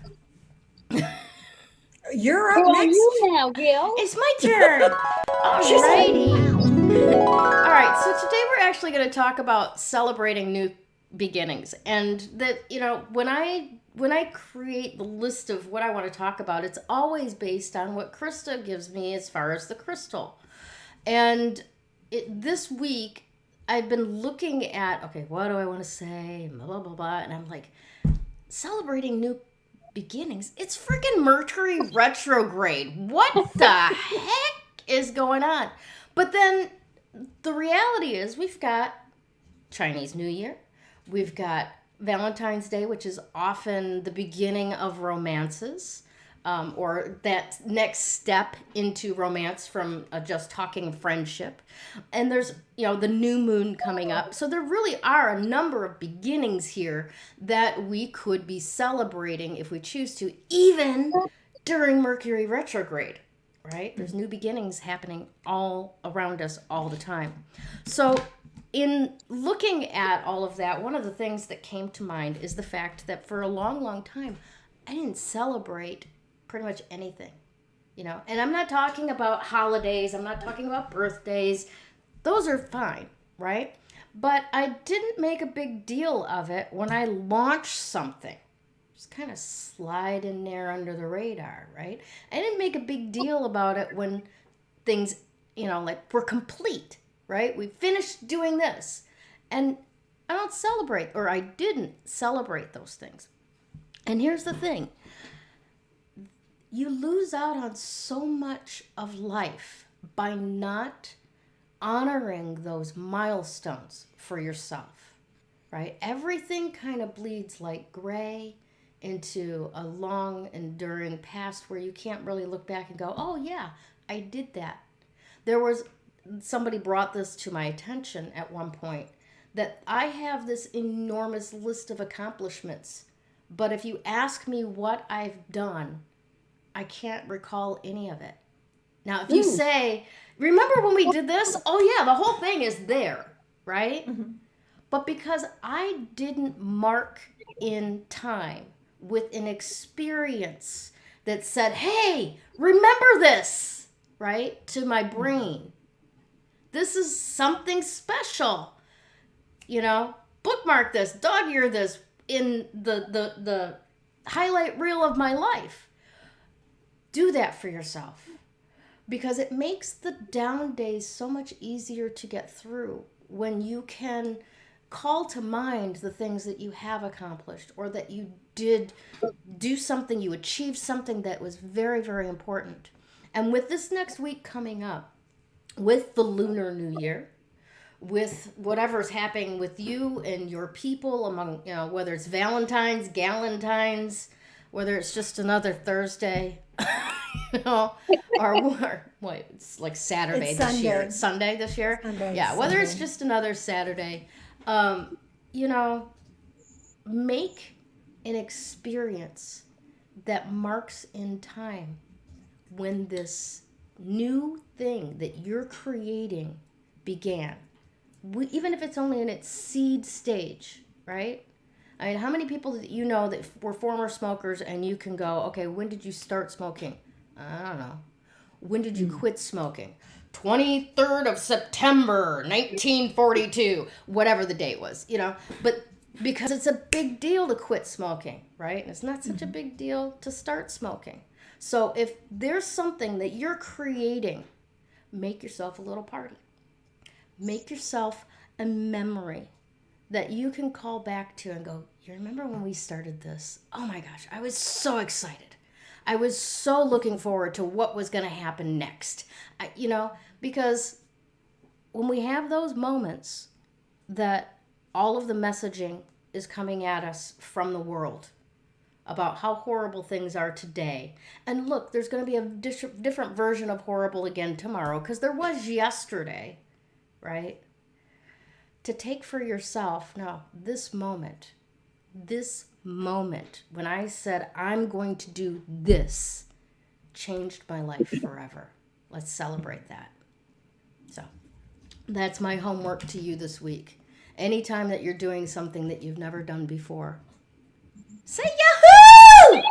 You're up Who are next. you now, Gail? It's my turn. Alrighty. All right, so today we're actually going to talk about celebrating new beginnings, and that, when I create the list of what I want to talk about, it's always based on what Krista gives me as far as the crystal. And this week I've been looking at, okay, what do I want to say? Blah, blah, blah, blah. And I'm like, celebrating new beginnings. It's freaking Mercury retrograde. What the heck is going on? But then the reality is we've got Chinese New Year. We've got Valentine's Day, which is often the beginning of romances, or that next step into romance from just talking friendship. And there's, the new moon coming up. So there really are a number of beginnings here that we could be celebrating if we choose to, even during Mercury retrograde, right? There's new beginnings happening all around us all the time. So in looking at all of that, one of the things that came to mind is the fact that for a long, long time, I didn't celebrate pretty much anything, and I'm not talking about holidays. I'm not talking about birthdays. Those are fine, right? But I didn't make a big deal of it when I launched something. Just kind of slide in there under the radar, right? I didn't make a big deal about it when things, were complete, right? We finished doing this. And I don't celebrate, or I didn't celebrate those things. And here's the thing. You lose out on so much of life by not honoring those milestones for yourself, right? Everything kind of bleeds like gray into a long, enduring past where you can't really look back and go, oh yeah, I did that. Somebody brought this to my attention at one point, that I have this enormous list of accomplishments, but if you ask me what I've done, I can't recall any of it. Now, if you say, remember when we did this? Oh yeah, the whole thing is there, right? Mm-hmm. But because I didn't mark in time with an experience that said, hey, remember this, right? To my brain. This is something special. Bookmark this, dog-ear this in the highlight reel of my life. Do that for yourself, because it makes the down days so much easier to get through when you can call to mind the things that you have accomplished, or that you did do something, you achieved something that was very, very important. And with this next week coming up, with the Lunar New Year, with whatever's happening with you and your people among, whether it's Valentine's, Galentine's, whether it's just another Thursday, you know, or what, it's like Saturday It's this Sunday. year. It's Sunday this year? Sunday, Yeah, whether it's Sunday. just another Saturday, you know, make an experience that marks in time when this new thing that you're creating began. Even if it's only in its seed stage, right? I mean, how many people that you know that were former smokers and you can go, okay, when did you start smoking? I don't know. When did you quit smoking? 23rd of September, 1942, whatever the date was, you know. But because it's a big deal to quit smoking, right? And it's not such a big deal to start smoking. So if there's something that you're creating, make yourself a little party. Make yourself a memory that you can call back to and go, you remember when we started this? Oh my gosh, I was so excited. I was so looking forward to what was going to happen next. You know, because when we have those moments that all of the messaging is coming at us from the world about how horrible things are today. And look, there's going to be a different version of horrible again tomorrow because there was yesterday, right? To take for yourself, no, this moment when I said, I'm going to do this, changed my life forever. Let's celebrate that. So that's my homework to you this week. Anytime that you're doing something that you've never done before, say Yahoo!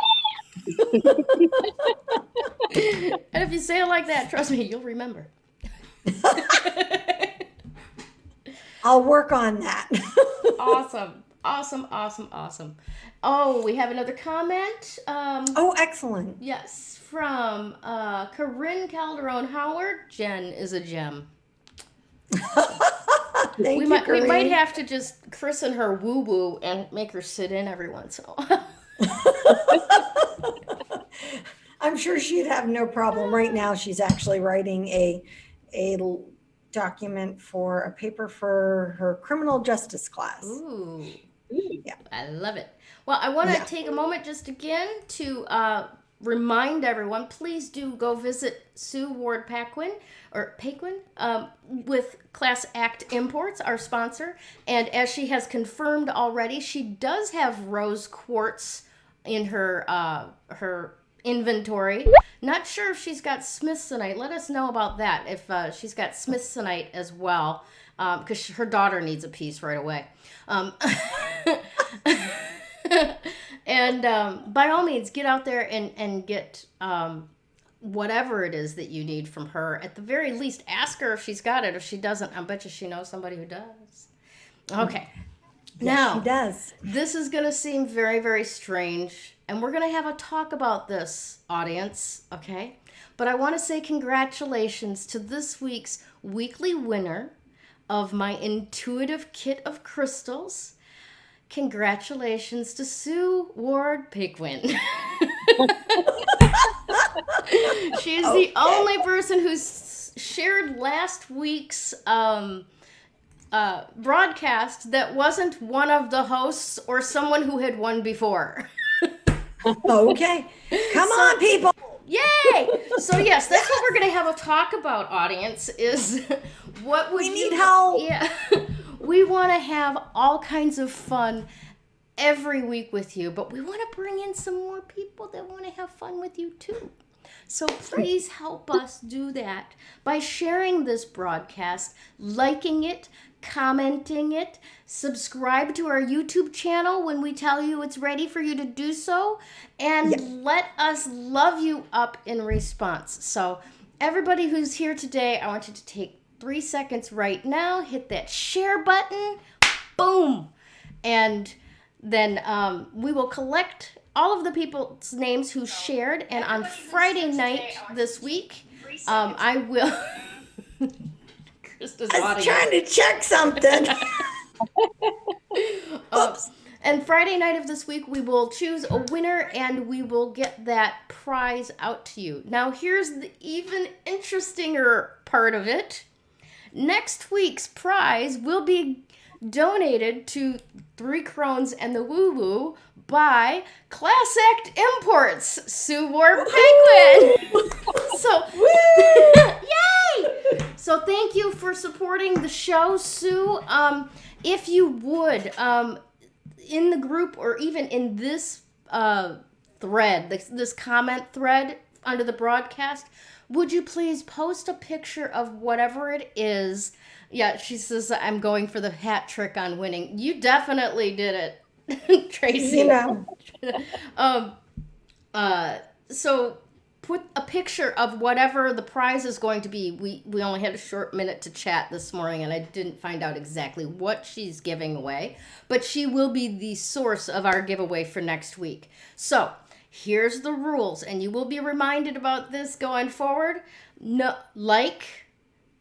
And if you say it like that, trust me, you'll remember. I'll work on that. Awesome. Oh, we have another comment. Oh, excellent. Yes, from Corinne Calderon Howard. Jen is a gem. Thank We you, might Corinne. have to just christen her woo woo and make her sit in every once in a while. I'm sure she'd have no problem. Right now, she's actually writing a document for a paper for her criminal justice class. Ooh. Yeah. I love it. Well, I want to Yeah. take a moment just again to remind everyone, please do go visit Sue Ward Paquin with Class Act Imports, our sponsor. And as she has confirmed already, she does have rose quartz in her inventory. Not sure if she's got Smithsonite. Let us know about that, if she's got Smithsonite as well, because her daughter needs a piece right away. And by all means, get out there and get whatever it is that you need from her. At the very least, ask her if she's got it. If she doesn't, I bet you she knows somebody who does. Okay. Yes, Now, she does. this is going to seem very, very strange, and we're going to have a talk about this, audience, okay? But I want to say congratulations to this week's weekly winner of my intuitive kit of crystals. Congratulations to Sue Ward Paquin. She's the only person who's shared last week's broadcast that wasn't one of the hosts or someone who had won before. Okay. Come on, people. Yay! So yes, that's what we're going to have a talk about, audience, is what would We need help. Yeah. We want to have all kinds of fun every week with you, but we want to bring in some more people that want to have fun with you too. So please help us do that by sharing this broadcast, liking it, commenting it, subscribe to our YouTube channel when we tell you it's ready for you to do so, and let us love you up in response. So everybody who's here today, I want you to take 3 seconds right now, hit that share button, boom, and then we will collect all of the people's names who shared, and on Friday night this week, I will... Krista's I was nodding. trying to check something. And Friday night of this week, we will choose a winner, and we will get that prize out to you. Now, here's the even interestinger part of it. Next week's prize will be donated to 3Crones and the Woo Woo by Class Act Imports, Sue Ward Penguin. So, yay! So thank you for supporting the show, Sue. If you would, in the group or even in this thread, this comment thread under the broadcast, would you please post a picture of whatever it is? Yeah, she says, I'm going for the hat trick on winning. You definitely did it, Tracy. You know. So put a picture of whatever the prize is going to be. We only had a short minute to chat this morning, and I didn't find out exactly what she's giving away, but she will be the source of our giveaway for next week. So here's the rules, and you will be reminded about this going forward. No, like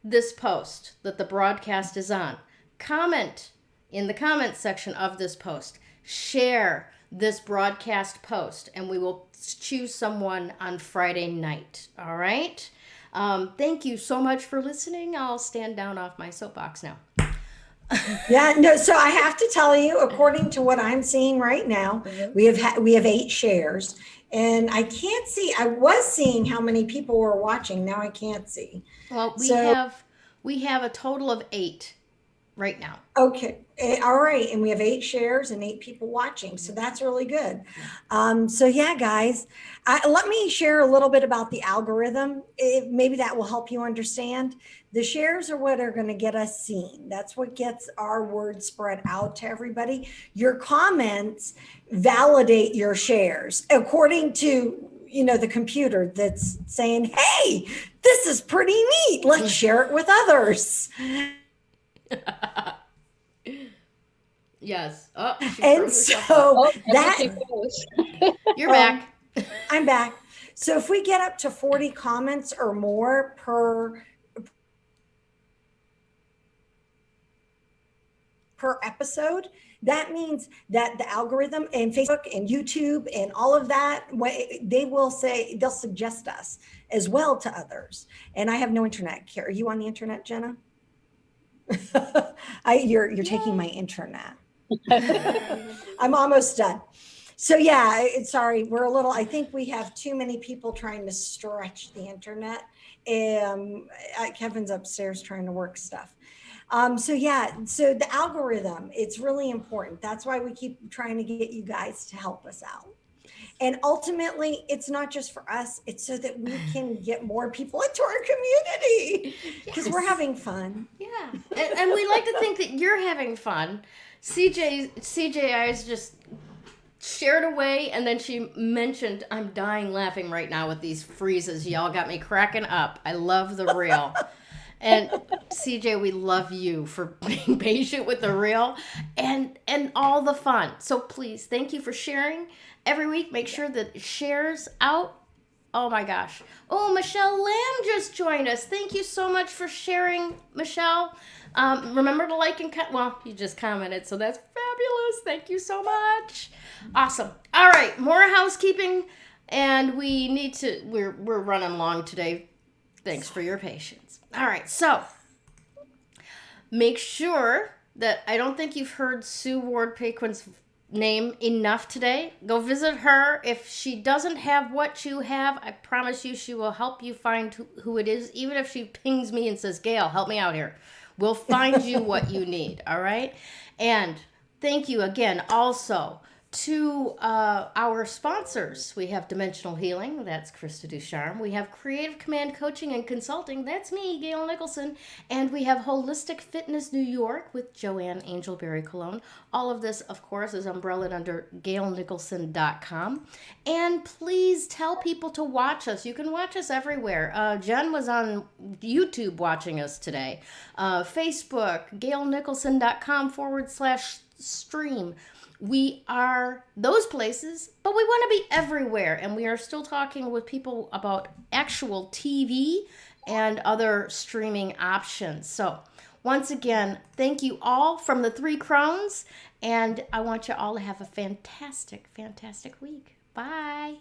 this post that the broadcast is on. Comment in the comment section of this post. Share this broadcast post, and we will choose someone on Friday night. All right? Thank you so much for listening. I'll stand down off my soapbox now. Yeah, no, so I have to tell you, according to what I'm seeing right now, we have 8 shares, and I can't see. I was seeing how many people were watching. Now I can't see. Well, we have a total of 8 right now. Okay. All right. And we have 8 shares and 8 people watching. So that's really good. So yeah, guys, let me share a little bit about the algorithm. Maybe that will help you understand. The shares are what are going to get us seen. That's what gets our word spread out to everybody. Your comments validate your shares according to, the computer that's saying, hey, this is pretty neat. Let's share it with others. Yes. Oh, and so you're back. I'm back. So if we get up to 40 comments or more per episode, that means that the algorithm and Facebook and YouTube and all of that, they'll suggest us as well to others. And I have no internet. Are you on the internet, Jenna? You're taking my internet. I'm almost done. So yeah, sorry, I think we have too many people trying to stretch the internet. Kevin's upstairs trying to work stuff. So the algorithm, it's really important. That's why we keep trying to get you guys to help us out. And ultimately, it's not just for us, it's so that we can get more people into our community because we're having fun. Yeah. And we like to think that you're having fun. CJI's just shared away, and then she mentioned, I'm dying laughing right now with these freezes. Y'all got me cracking up. I love the reel. And CJ, we love you for being patient with the reel and all the fun. So please, thank you for sharing every week. Make sure that it shares out. Oh my gosh. Oh, Michelle Lamb just joined us. Thank you so much for sharing, Michelle. Remember to like and you just commented, so that's fabulous. Thank you so much. Awesome. All right, more housekeeping, and we're running long today. Thanks for your patience. All right, so make sure that I don't think you've heard Sue Ward Paquin's name enough today. Go visit her. If she doesn't have what you have, I promise you she will help you find who it is, even if she pings me and says, Gayle, help me out here. We'll find you what you need, all right? And thank you again also to our sponsors. We have Dimensional Healing, that's Krista Ducharme. We have Creative Command Coaching and Consulting, that's me, Gayle Nicholson. And we have Wholistic Fitness New York with Joanne Angel Barry Colon. All of this, of course, is umbrellaed under GayleNicholson.com. And please tell people to watch us. You can watch us everywhere. Jen was on YouTube watching us today. Facebook, GayleNicholson.com/stream. We are those places, but we want to be everywhere. And we are still talking with people about actual TV and other streaming options. So once again, thank you all from the 3Crones. And I want you all to have a fantastic, fantastic week. Bye.